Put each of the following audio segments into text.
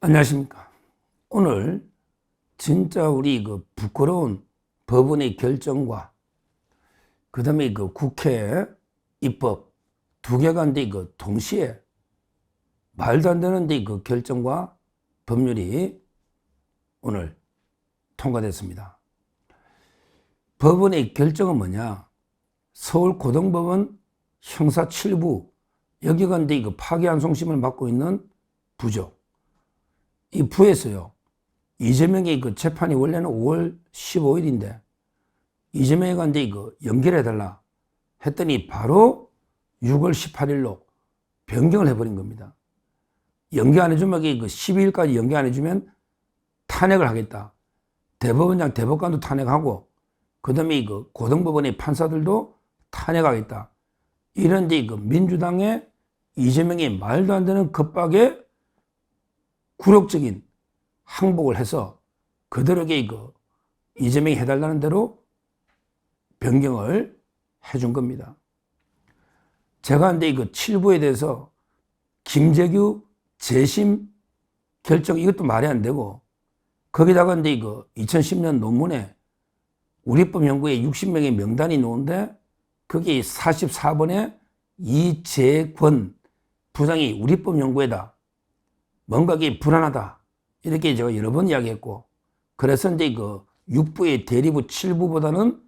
안녕하십니까. 오늘 진짜 우리 그 부끄러운 법원의 결정과 그 다음에 그 국회 입법 두 개가 인데 그 동시에 말도 안 되는데 그 결정과 법률이 오늘 통과됐습니다. 법원의 결정은 뭐냐? 서울고등법원 형사 7부 여기가 인데 그 파기환송심을 맡고 있는 부죠. 이 부에서요, 이재명의 그 재판이 원래는 5월 15일인데, 이재명이 간데 그 연결해달라 했더니 바로 6월 18일로 변경을 해버린 겁니다. 연기 안 해주면 그 12일까지 연기 안 해주면 탄핵을 하겠다. 대법원장, 대법관도 탄핵하고, 그 다음에 그 고등법원의 판사들도 탄핵하겠다. 이런데 그 민주당의 이재명이 말도 안 되는 겁박에 굴욕적인 항복을 해서 그대로 그 이재명이 해달라는 대로 변경을 해준 겁니다. 제가 근데 그 7부에 대해서 김재규 재심 결정 이것도 말이 안 되고, 거기다가 근데 그 2010년 논문에 우리법 연구에 60명의 명단이 나오는데 거기 44번에 이재권 부장이 우리법 연구에다 뭔가 이게 불안하다 이렇게 제가 여러 번 이야기했고, 그래서 이제 그 6부의 대리부 7부보다는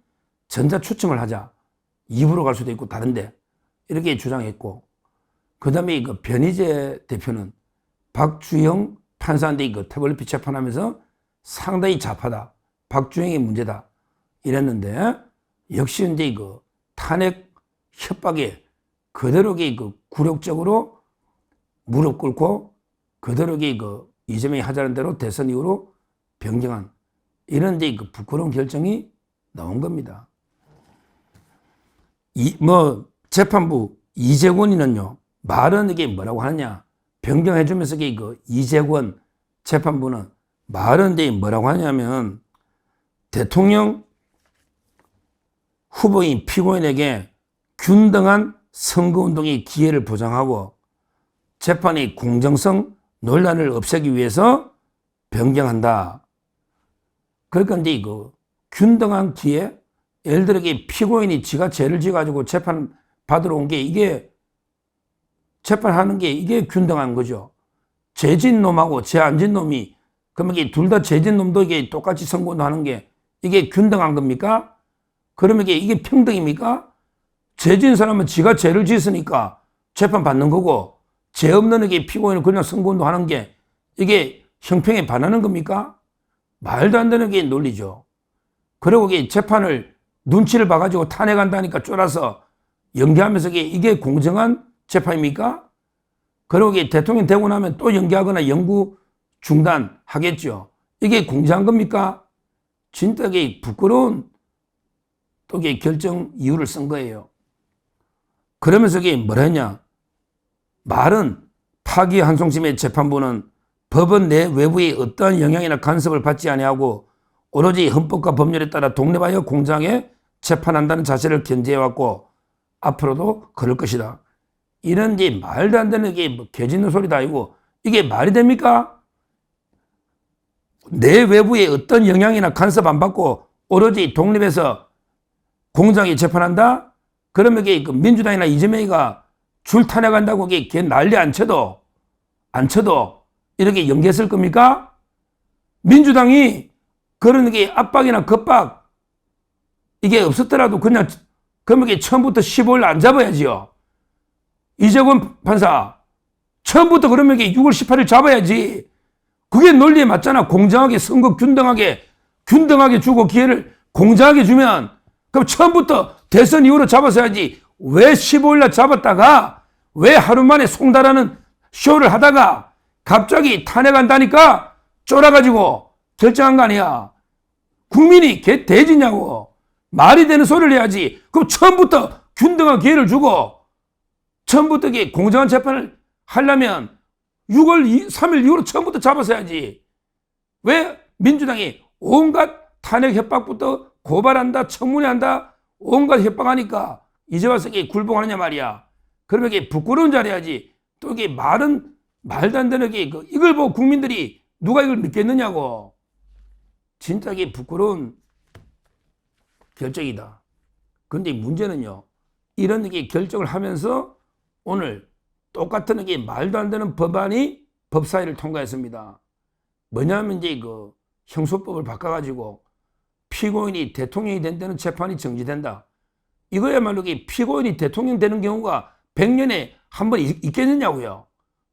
전자추첨을 하자. 2부로 갈 수도 있고 다른데 이렇게 주장했고, 그 다음에 그 변희재 대표는 박주영 판사한테 그 태블릿 재판하면서 상당히 좌파다. 박주영이 문제다. 이랬는데 역시 이제 그 탄핵 협박에 그대로 그 굴욕적으로 무릎 꿇고 그대로 그 이재명이 하자는 대로 대선 이후로 변경한 이런 데 그 부끄러운 결정이 나온 겁니다. 재판부 이재권이는요, 말은 이게 뭐라고 하느냐, 변경해주면서 그 이재권 재판부는 말은 이제 뭐라고 하냐면 대통령 후보인 피고인에게 균등한 선거운동의 기회를 보장하고 재판의 공정성 논란을 없애기 위해서 변경한다. 그러니까 이제 그 균등한 기회, 예를 들어 피고인이 지가 죄를 지어가지고 재판 받으러 온 게 이게 재판하는 게 이게 균등한 거죠. 죄진 놈하고 죄 안 진 놈이 그러면 둘 다 죄진 놈도 이게 똑같이 선고하는 게 이게 균등한 겁니까? 그러면 이게 평등입니까? 죄진 사람은 지가 죄를 지었으니까 재판 받는 거고, 죄 없는 에게 피고인을 그냥 선고운동 하는 게 이게 형평에 반하는 겁니까? 말도 안 되는 게 논리죠. 그리고 재판을 눈치를 봐가지고 탄핵한다니까 쫄아서 연기하면서 이게 공정한 재판입니까? 그리고 대통령 되고 나면 또 연기하거나 영구 중단하겠죠. 이게 공정한 겁니까? 진짜 부끄러운 또 결정 이유를 쓴 거예요. 그러면서 뭐라 했냐? 말은 파기환송심의 재판부는 법원 내 외부의 어떠한 영향이나 간섭을 받지 아니하고 오로지 헌법과 법률에 따라 독립하여 공정하게 재판한다는 자세를 견지해왔고 앞으로도 그럴 것이다. 이런 말도 안 되는 게 개짖는 소리도 아니고 이게 말이 됩니까? 내 외부의 어떤 영향이나 간섭 안 받고 오로지 독립해서 공정하게 재판한다? 그러면 민주당이나 이재명이가 줄 탄핵한다고 걔 난리 안 쳐도 이렇게 연기했을 겁니까? 민주당이 그런 압박이나 겁박 이게 없었더라도 그냥 그러면 처음부터 15일 안 잡아야지요. 이재권 판사 처음부터 그러면 6월 18일 잡아야지. 그게 논리에 맞잖아. 공정하게 선거 균등하게 주고 기회를 공정하게 주면 그럼 처음부터 대선 이후로 잡았어야지. 왜 15일 날 잡았다가 왜 하루 만에 송달하는 쇼를 하다가 갑자기 탄핵한다니까 쫄아가지고 결정한 거 아니야. 국민이 걔 돼지냐고. 말이 되는 소리를 해야지. 그럼 처음부터 균등한 기회를 주고 처음부터 공정한 재판을 하려면 6월 3일 이후로 처음부터 잡았어야지. 왜 민주당이 온갖 탄핵 협박부터 고발한다, 청문회한다, 온갖 협박하니까 이제 와서 굴복하느냐 말이야. 그러면 부끄러운 자리 해야지. 또 말은 말도 안 되는 게 이걸 보고 국민들이 누가 이걸 믿겠느냐고. 진짜 이게 부끄러운 결정이다. 그런데 문제는요, 이런 게 결정을 하면서 오늘 똑같은 게 말도 안 되는 법안이 법사위를 통과했습니다. 뭐냐면 이제 형소법을 바꿔가지고 피고인이 대통령이 된 데는 재판이 정지된다. 이거야말로 피고인이 대통령 되는 경우가 100년에 한 번 있겠느냐고요.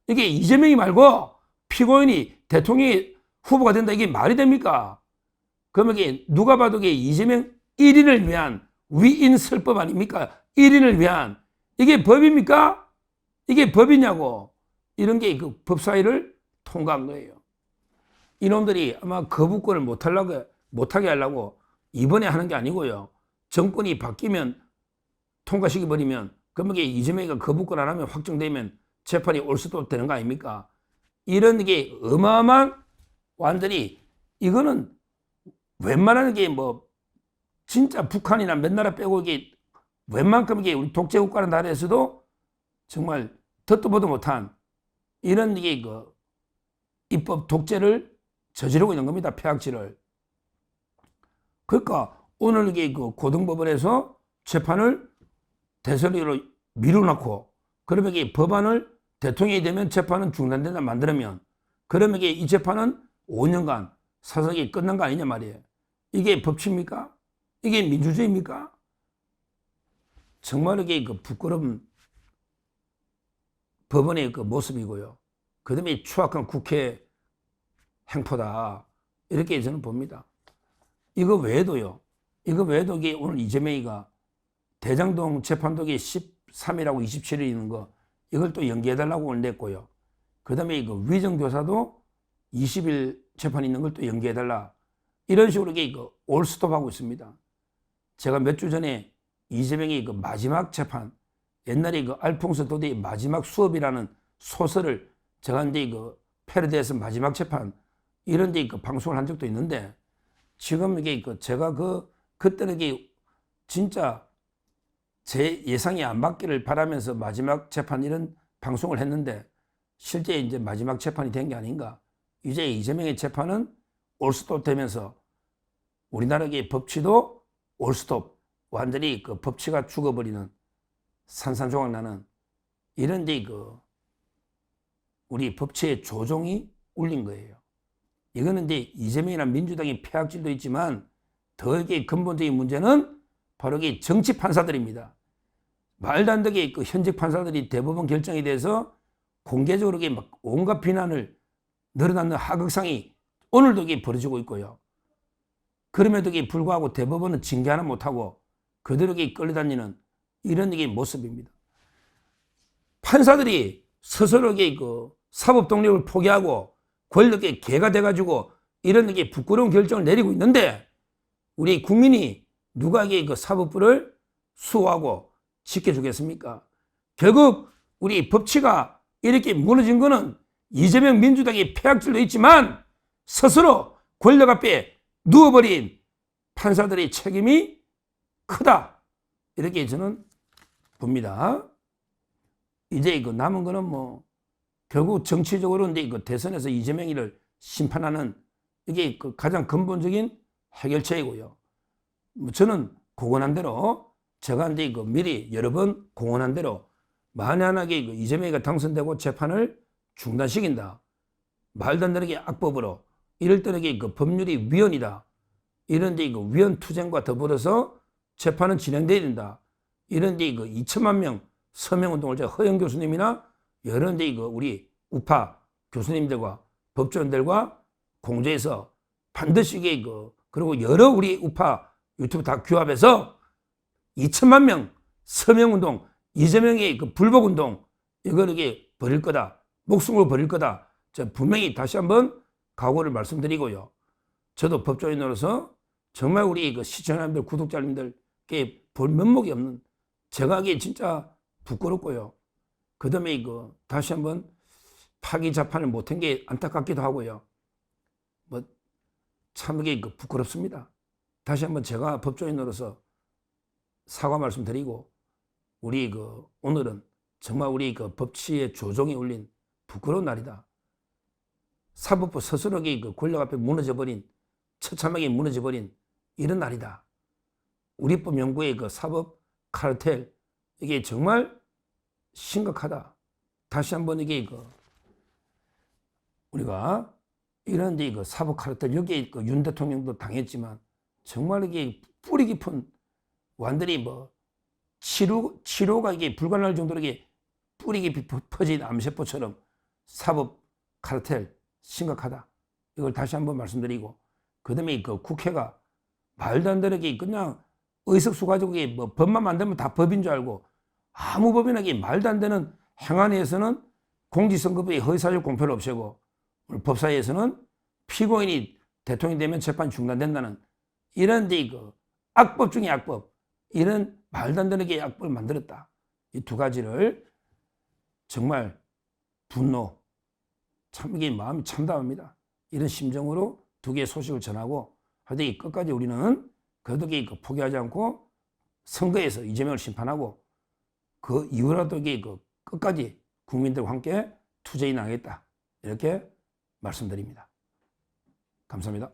이게 이재명이 말고 피고인이 대통령의 후보가 된다. 이게 말이 됩니까? 그러면 이게 누가 봐도 이재명 1인을 위한 위인설법 아닙니까? 1인을 위한. 이게 법입니까? 이게 법이냐고. 이런 게 법사위를 통과한 거예요. 이놈들이 아마 거부권을 못하게 하려고 이번에 하는 게 아니고요. 정권이 바뀌면 통과시켜버리면 그러면 이재명이가 거부권 안 하면 확정되면 재판이 올 수도 되는 거 아닙니까? 이런 게 어마어마한 완전히 이거는 웬만한 게 진짜 북한이나 몇 나라 빼고 웬만큼 우리 독재국가는 나라에서도 정말 듣도 보도 못한 이런 입법 독재를 저지르고 있는 겁니다. 폐악질을. 그러니까 오늘 고등법원에서 재판을 대선으로 미뤄놓고 그러면 법안을 대통령이 되면 재판은 중단된다 만들면 그러면 이 재판은 5년간 사석이 끝난 거 아니냐 말이에요. 이게 법치입니까? 이게 민주주의입니까? 정말 이게 부끄러운 법원의 모습이고요. 그 다음에 추악한 국회 행포다. 이렇게 저는 봅니다. 이거 외에도요. 이게 오늘 이재명이가 대장동 재판독이 13일하고 27일 있는 거 이걸 또 연기해달라고 오늘 냈고요. 그 다음에 위정교사도 20일 재판 있는 걸 또 연기해달라. 이런 식으로 올스톱하고 있습니다. 제가 몇 주 전에 이재명이 마지막 재판, 옛날에 알퐁스 도대의 마지막 수업이라는 소설을 제가 이제 패러디해서 마지막 재판 이런 데 방송을 한 적도 있는데 지금 이게 제가 그때는 진짜 제 예상이 안 맞기를 바라면서 마지막 재판 이런 방송을 했는데 실제 이제 마지막 재판이 된 게 아닌가. 이제 이재명의 재판은 올스톱 되면서 우리나라의 법치도 올스톱 완전히 법치가 죽어버리는 산산조각 나는 이런 데 우리 법치의 조종이 울린 거예요. 이거는 이제 이재명이나 민주당의 폐악질도 있지만 더 근본적인 문제는 바로 정치 판사들입니다. 말도 안 되게 현직 판사들이 대법원 결정에 대해서 공개적으로 막 온갖 비난을 늘어놓는 하극상이 오늘도 벌어지고 있고요. 그럼에도 불구하고 대법원은 징계 하나 못하고 그대로 끌려다니는 이런 모습입니다. 판사들이 스스로 사법 독립을 포기하고 권력의 개가 돼가지고 이런 부끄러운 결정을 내리고 있는데 우리 국민이 누가 사법부를 수호하고 지켜주겠습니까? 결국 우리 법치가 이렇게 무너진 거는 이재명 민주당의 폐악질도 있지만 스스로 권력 앞에 누워버린 판사들의 책임이 크다. 이렇게 저는 봅니다. 이제 남은 거는 결국 정치적으로 대선에서 이재명이를 심판하는 이게 가장 근본적인 해결책이고요. 저는 공언한 대로 제가 이제 미리 여러 번 공언한 대로 만약에 이재명이가 당선되고 재판을 중단시킨다. 말도 안 되는 악법으로 이럴 때는 법률이 위헌이다. 이런 데 위헌 투쟁과 더불어서 재판은 진행돼야 된다. 이런 데 2천만 명 서명운동을 제가 허영 교수님이나 여러 데 우리 우파 교수님들과 법조인들과 공조해서 반드시 그리고 여러 우리 우파 유튜브 다 규합해서 2천만 명 서명운동, 이재명의 불복운동 이걸 벌일 거다. 목숨을 버릴 거다. 제가 분명히 다시 한번 각오를 말씀드리고요. 저도 법조인으로서 정말 우리 시청자님들, 구독자님들께 볼 면목이 없는 제가 하기에 진짜 부끄럽고요. 그 다음에 다시 한번 파기 재판을 못한 게 안타깝기도 하고요. 참 이게 부끄럽습니다. 다시 한번 제가 법조인으로서 사과 말씀드리고 우리 오늘은 정말 우리 법치의 조종이 울린 부끄러운 날이다. 사법부 스스로의 그 권력 앞에 무너져버린, 처참하게 무너져버린 이런 날이다. 우리법 연구의 그 사법 카르텔, 이게 정말 심각하다. 다시 한번 이게 우리가 이런 그 사법 카르텔, 여기에 윤 대통령도 당했지만 정말 이게 뿌리 깊은 완전히 치료가 이게 불가능할 정도로 이게 뿌리 깊이 퍼진 암세포처럼 사법 카르텔 심각하다. 이걸 다시 한번 말씀드리고, 그 다음에 그 국회가 말도 안 되게 그냥 의석수 가지고 법만 만들면 다 법인 줄 알고 아무 법이나 말도 안 되는 행안위에서는 공직선거법의 허위사실 공표를 없애고, 법사위에서는 피고인이 대통령이 되면 재판이 중단된다는 이런 악법 중에 악법, 이런 말도 안 되는 게 악법을 만들었다. 이 두 가지를 정말 분노, 참 이게 마음이 참담합니다. 이런 심정으로 두 개의 소식을 전하고, 하여튼 끝까지 우리는 그래도 포기하지 않고 선거에서 이재명을 심판하고 그 이후라도 끝까지 국민들과 함께 투쟁해 나가겠다. 이렇게 말씀드립니다. 감사합니다.